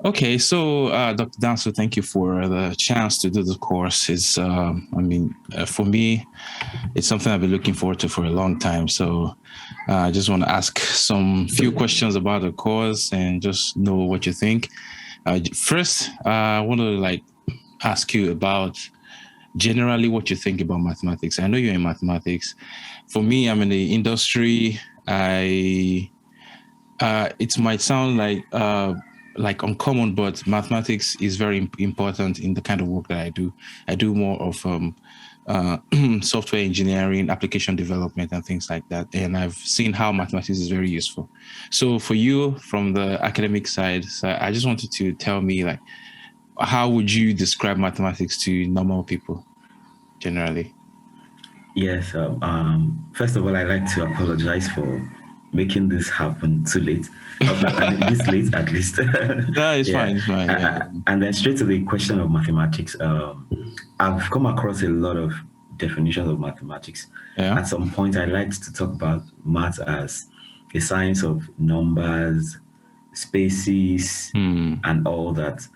Okay, so Dr. Dansu, thank you for the chance to do the course. For me, it's something I've been looking forward to for a long time. So I just want to ask some few questions about the course and just know what you think. First, I want to ask you about generally what you think about mathematics. I know you're in mathematics. For me, I'm in the industry. It might sound like uncommon, but mathematics is very important in the kind of work that I do. I do more of software engineering, application development, and things like that. And I've seen how mathematics is very useful. So for you, from the academic side, so I just wanted to tell me, like, how would you describe mathematics to normal people generally? Yes. First of all, I'd like to apologize for making this happen too late, and this late at least. No, it's Yeah. fine. It's fine. Yeah. And then straight to the question of mathematics. I've come across a lot of definitions of mathematics. Yeah. At some point, I liked to talk about math as a science of numbers, spaces, Hmm. and all that.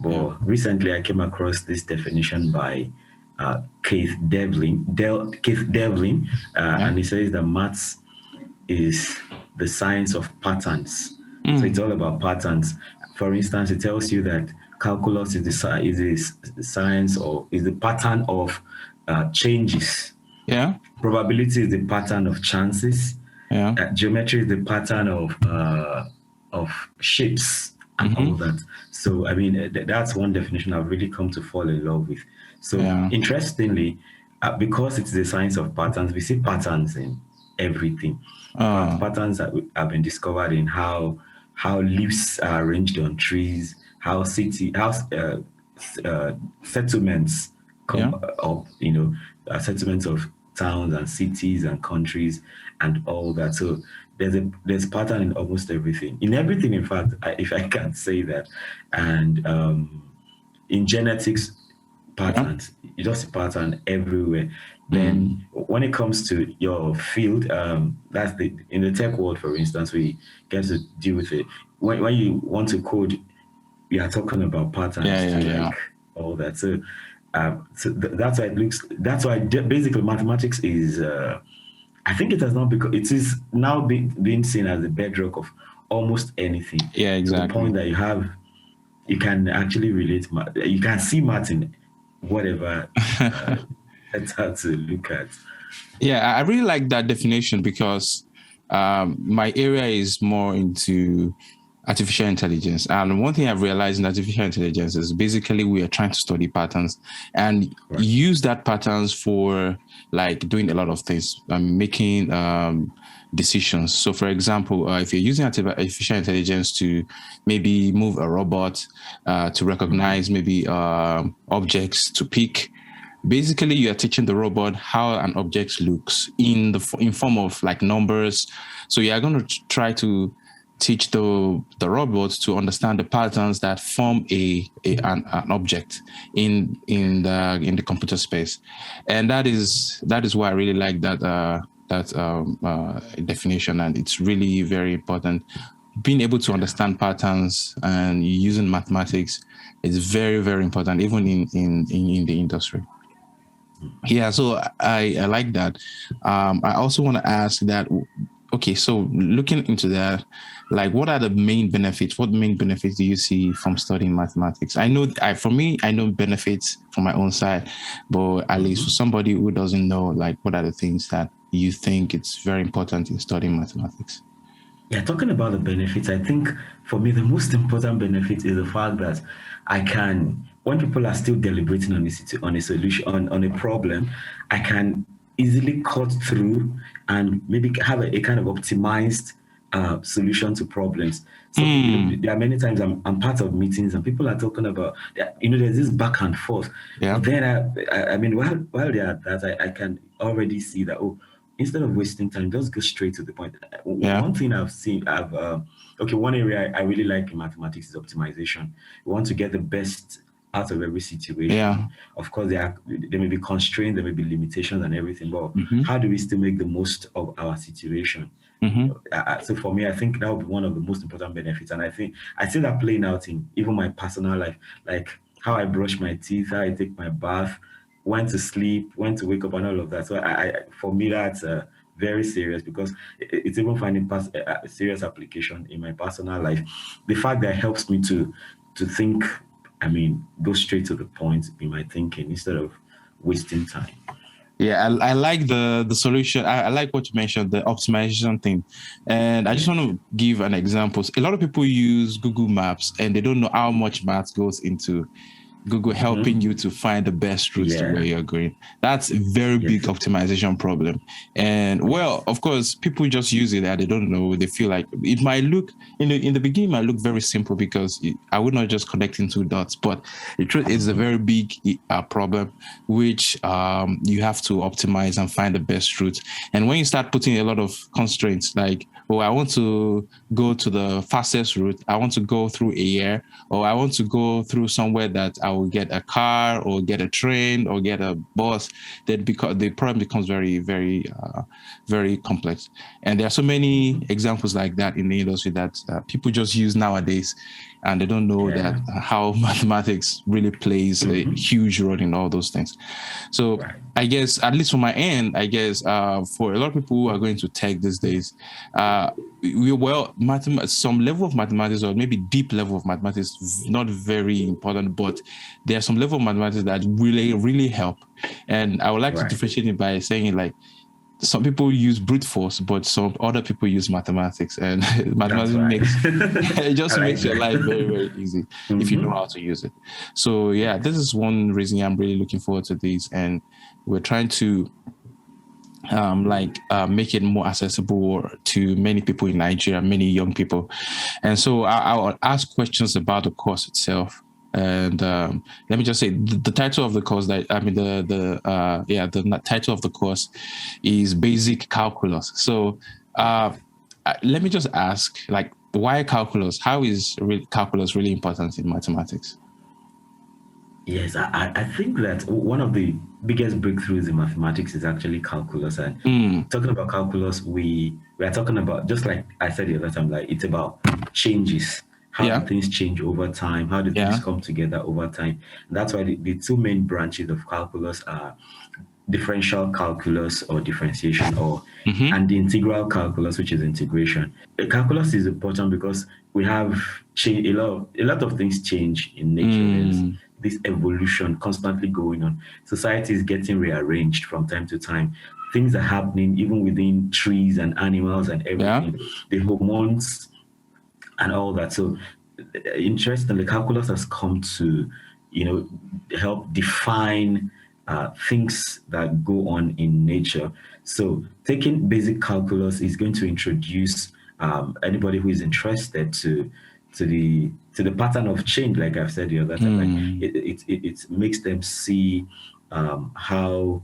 Yeah. But recently, I came across this definition by Keith Devlin, Yeah. and he says that maths is the science of patterns. So it's Hmm. all about patterns. For instance, it tells you that calculus is the science or is the pattern of changes. Yeah. Probability is the pattern of chances. Yeah. Geometry is the pattern of shapes and all Mm-hmm. that. So I mean, that's one definition I've really come to fall in love with. So Yeah. interestingly, because it's the science of patterns, we see patterns in everything. In fact, Uh, patterns that have been discovered in how leaves are arranged on trees, how uh, settlements yeah. come up, settlements of towns and cities and countries and all that. So there's pattern in almost everything. In everything, in fact, if I can say that. And in genetics, Yeah. patterns. You just see pattern everywhere. Mm. Then when it comes to your field, that's the in the tech world, for instance, we get to deal with it. When you want to code, we are talking about Yeah. patterns Yeah. too, Yeah. like all that. So, that's why it looks. That's why basically mathematics is. I think it has not become. It is now being seen as the bedrock of almost anything, Yeah. to the point Exactly. that you can actually relate. You can see math in whatever it's hard to look at. Yeah, I really like that definition because my area is more into artificial intelligence. And one thing I've realized in artificial intelligence is basically we are trying to study patterns and Right. use that patterns for like doing a lot of things, making decisions. So, for example, if you're using artificial intelligence to maybe move a robot, to recognize maybe objects, to pick, basically you are teaching the robot how an object looks in form of like numbers. So you are going to try to teach the robot to understand the patterns that form an object in the computer space. And that is why I really like that definition, and it's really very important. Being able to Yeah. understand patterns and using mathematics is very, very important, even in the industry. Yeah, so I like that. I also want to ask that. Okay, so looking into that, like, what are the main benefits? What main benefits do you see from studying mathematics? I know, for me, I know benefits from my own side, but at least for Mhm. somebody who doesn't know, like, what are the things that you think it's very important in studying mathematics? Yeah, talking about the benefits, I think for me the most important benefit is the fact that I can, when people are still deliberating on a solution on a problem, I can easily cut through and maybe have a kind of optimized solution to problems. So Hmm. there are many times I'm part of meetings and people are talking about, there's this back and forth. Yeah. But then I mean while they are that I can already see that, oh, instead of wasting time, just go straight to the point. Yeah. One thing I've seen, okay, one area I really like in mathematics is optimization. We want to get the best out of every situation. Yeah. Of course, there may be constraints, there may be limitations and everything, but Mm-hmm. how do we still make the most of our situation? Mm-hmm. So for me, I think that would be one of the most important benefits. And I think I see that playing out in even my personal life, like how I brush my teeth, how I take my bath, when to sleep, when to wake up, and all of that. So for me, that's very serious because it's even finding a serious application in my personal life. The fact that it helps me to think, I mean, go straight to the point in my thinking instead of wasting time. Yeah, I like the solution. I like what you mentioned, the optimization thing. And I just want Yes. to give an example. A lot of people use Google Maps and they don't know how much math goes into Google helping you to find the best routes to where Yeah. you're going. That's a very big Yes. optimization problem. And well, Yes. of course, people just use it and they don't know. They feel like it might look in the beginning might look very simple because I would not just connecting two dots, but the truth is a very big problem which you have to optimize and find the best route. And when you start putting a lot of constraints, like, oh, I want to go to the fastest route, I want to go through a year, or I want to go through somewhere that I will get a car or get a train or get a bus, that because the problem becomes very, very complex. And there are so many examples like that in the industry that people just use nowadays, and they don't know that Yeah. how mathematics really plays a huge role in all those things. So Right. I guess, at least from my end, I guess for a lot of people who are going to tech these days, some level of mathematics, or maybe deep level of mathematics, not very important, but there are some level of mathematics that really, really help. And I would like to Right. differentiate it by saying, like, some people use brute force, but some other people use mathematics, and That's mathematics right. makes it I just like makes your life very, that. very easy if you know how to use it. So yeah, Yes. this is one reason I'm really looking forward to this, and we're trying to make it more accessible to many people in Nigeria, many young people. And so I'll ask questions about the course itself. And let me just say the title of the course the title of the course is Basic Calculus. So let me just ask, like, why calculus? How is calculus really important in mathematics? Yes, I think that one of the biggest breakthroughs in mathematics is actually calculus. And Mm, talking about calculus, we are talking about, just like I said the other time, like it's about changes. How do yeah, things change over time? How do things yeah, come together over time? And that's why the two main branches of calculus are differential calculus or differentiation, or mm-hmm, and the integral calculus, which is integration. Calculus is important because we have change a lot of things change in nature. There's mm, this evolution constantly going on. Society is getting rearranged from time to time. Things are happening even within trees and animals and yeah, everything. The hormones and all that. So, interestingly, calculus has come to, help define things that go on in nature. So, taking basic calculus is going to introduce anybody who is interested to the pattern of change. Like I've said the other time, like mm, it makes them see how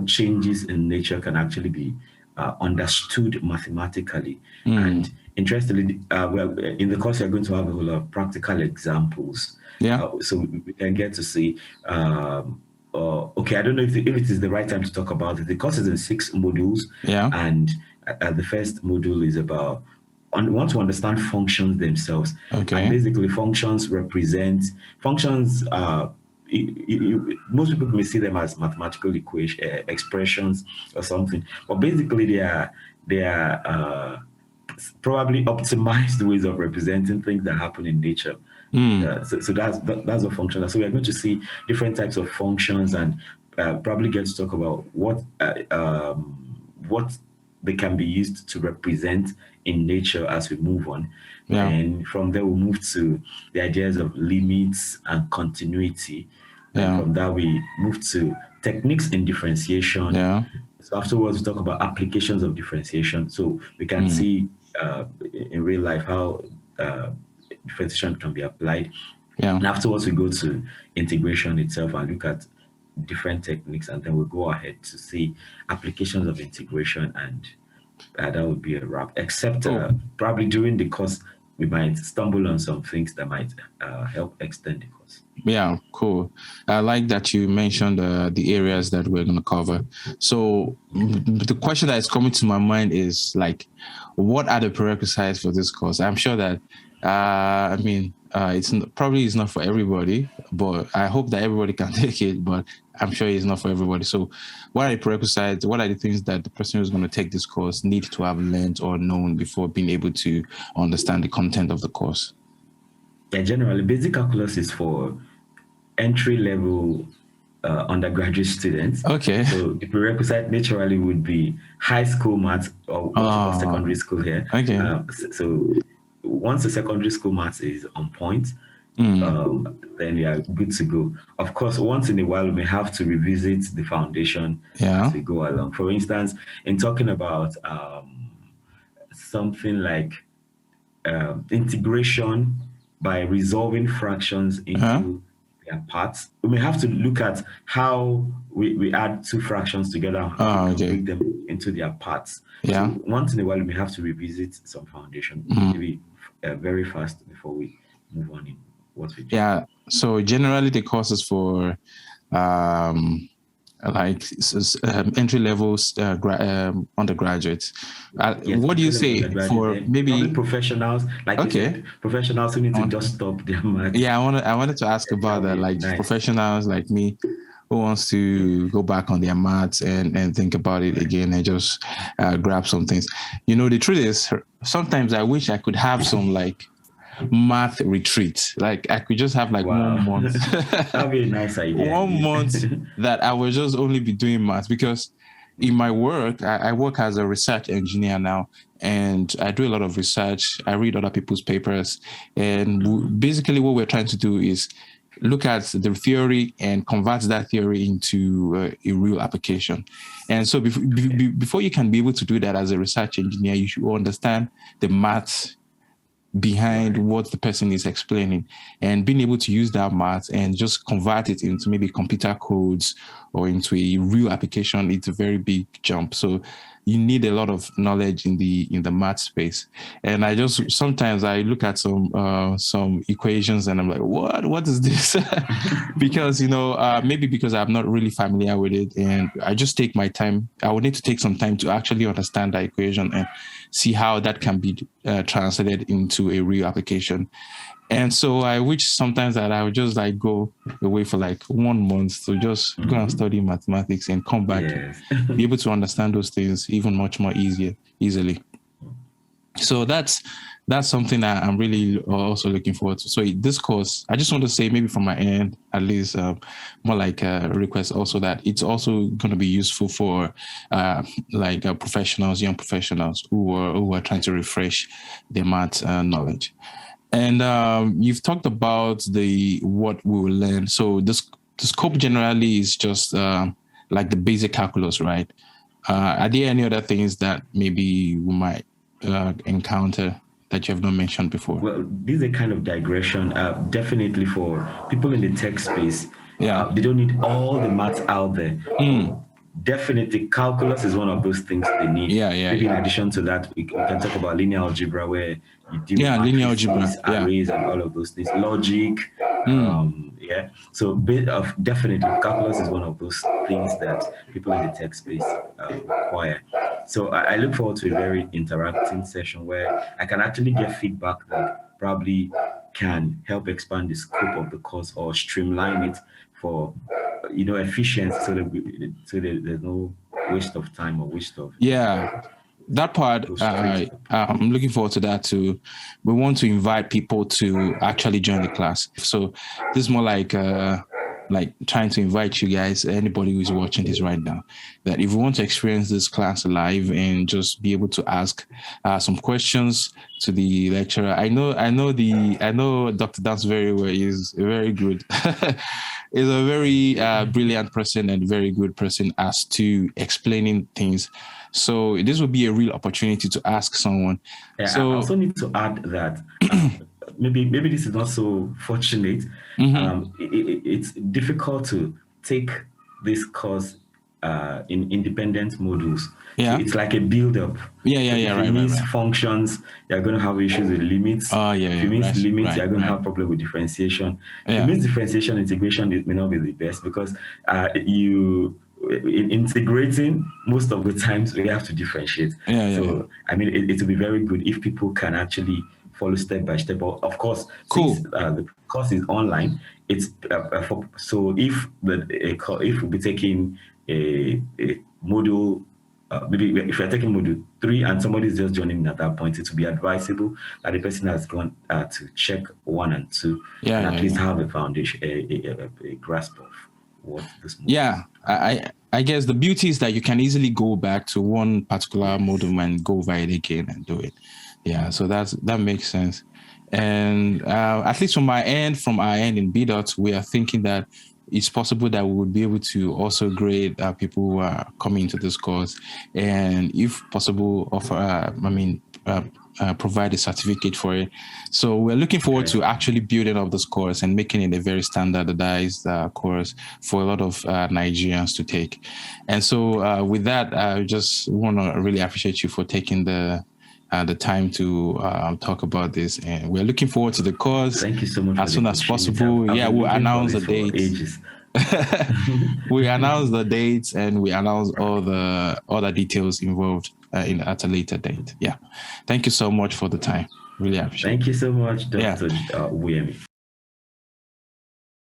changes in nature can actually be understood mathematically. mm, And interestingly, in the course, you're going to have a whole lot of practical examples. yeah, So we can get to see. Okay, I don't know if it is the right time to talk about it. The course is in 6 modules, yeah, and the first module is about we want to understand functions themselves. And okay, basically, functions. Most people may see them as mathematical expressions or something, but basically they are probably optimized ways of representing things that happen in nature. mm, So that's a function. So we are going to see different types of functions, and probably get to talk about what they can be used to represent in nature as we move on. yeah, Then from there we'll move to the ideas of limits and continuity. Then yeah, from that we move to techniques in differentiation. yeah, So afterwards, we talk about applications of differentiation. So we can mm, see in real life how differentiation can be applied. yeah. And afterwards, we go to integration itself and look at different techniques, and then we'll go ahead to see applications of integration, and that would be a wrap. Except Oh, probably during the course, we might stumble on some things that might help extend the course. Yeah, cool. I like that you mentioned the areas that we're going to cover. So the question that is coming to my mind is like, what are the prerequisites for this course? I'm sure that, probably it's not for everybody, but I hope that everybody can take it, but I'm sure it's not for everybody. So what are the prerequisites? What are the things that the person who's going to take this course need to have learned or known before being able to understand the content of the course? Yeah, generally, basic calculus is for entry level undergraduate students. Okay. So the prerequisite naturally would be high school maths, or what we call secondary school here. Okay. So once the secondary school maths is on point, then we are good to go. Of course, once in a while, we may have to revisit the foundation as we go along. For instance, in talking about something like integration by resolving fractions into their parts, we may have to look at how we add two fractions together and break them into their parts. Yeah. So once in a while, we may have to revisit some foundation, maybe very fast before we move on in what we do. Yeah. So generally, the courses for entry level undergraduates. Yes, what do you say for maybe professionals? Like you said, professionals who need to just stop their math. Yeah, I wanted to ask about that, like professionals like me who wants to go back on their maths and think about it again and just grab some things. You know, the truth is sometimes I wish I could have some like math retreat. Like I could just have like 1 month. That'd be a nice idea. 1 month that I will just only be doing math, because in my work, I work as a research engineer now, and I do a lot of research. I read other people's papers, and basically what we're trying to do is look at the theory and convert that theory into a real application. And so before you can be able to do that as a research engineer, you should understand the maths behind what the person is explaining, and being able to use that math and just convert it into maybe computer codes or into a real application. It's a very big jump. So you need a lot of knowledge in the math space. And I just sometimes I look at some equations and I'm like, what is this? Because maybe because I'm not really familiar with it, and I just take my time. I would need to take some time to actually understand that equation and see how that can be translated into a real application. And so I wish sometimes that I would just like go away for like 1 month to just go and study mathematics and come back, be able to understand those things even much more easily. So that's something that I'm really also looking forward to. So this course, I just want to say maybe from my end, at least more like a request also, that it's also going to be useful for professionals, young professionals who are trying to refresh their math knowledge. And you've talked about what we will learn. So the scope generally is just like the basic calculus, right? Are there any other things that maybe we might encounter that you have not mentioned before? Well, this is a kind of digression. Definitely for people in the tech space, they don't need all the maths out there. Definitely, calculus is one of those things they need. Maybe in addition to that, we can talk about linear algebra, where you deal with linear algebra, arrays, and all of those things. Logic, So definitely, calculus is one of those things that people in the tech space require. So I look forward to a very interactive session where I can actually get feedback that probably can help expand the scope of the course or streamline it for efficiency, so that there's no waste of time or waste of that part. I'm looking forward to that too. We want to invite people to actually join the class. So this is more like trying to invite you guys, anybody who's watching this right now, that if you want to experience this class live and just be able to ask some questions to the lecturer. I know Dr. Dansu very well. He's very good. He's a very brilliant person and very good person as to explaining things. So this would be a real opportunity to ask someone. So I also need to add that maybe this is not so fortunate. It's difficult to take this course in independent modules. So Yeah. it's like a build-up. Yeah, So yeah, yeah. if it Right, right, means right. functions, you're going to have issues with limits. Oh, yeah, If yeah. it means Right, limits, right, you're going to right. have problem with differentiation. If it Yeah, means differentiation, integration, it may not be the best because you in integrating most of the times we have to differentiate. yeah, yeah, yeah. So I mean, it will be very good if people can actually follow step by step. But of course, since Cool. the course is online, it's so if we'll be taking a module, maybe if you're taking module 3 and somebody is just joining at that point, it will be advisable that the person has gone to check 1 and 2 Yeah, and at yeah, least yeah. have a foundation, a grasp of what this module Yeah, is. I guess the beauty is that you can easily go back to one particular Yes. modem and go over it again and do it. Yeah, so that makes sense. And at least from our end in BDOT, we are thinking that it's possible that we would be able to also grade people who are coming into this course, and if possible, offer. Provide a certificate for it. So we're looking forward Okay. to actually building up this course and making it a very standardized course for a lot of Nigerians to take. And so with that, I just want to really appreciate you for taking the time to talk about this. And we're looking forward to the course Thank you so much for as the soon as opportunity. possible. I've Yeah, been we'll looking for announce the this for dates. ages. We announce the dates and we announce all the other details involved at a later date. Yeah. Thank you so much for the time. Really appreciate it. Thank you so much, Yeah. Dr. Uyemi.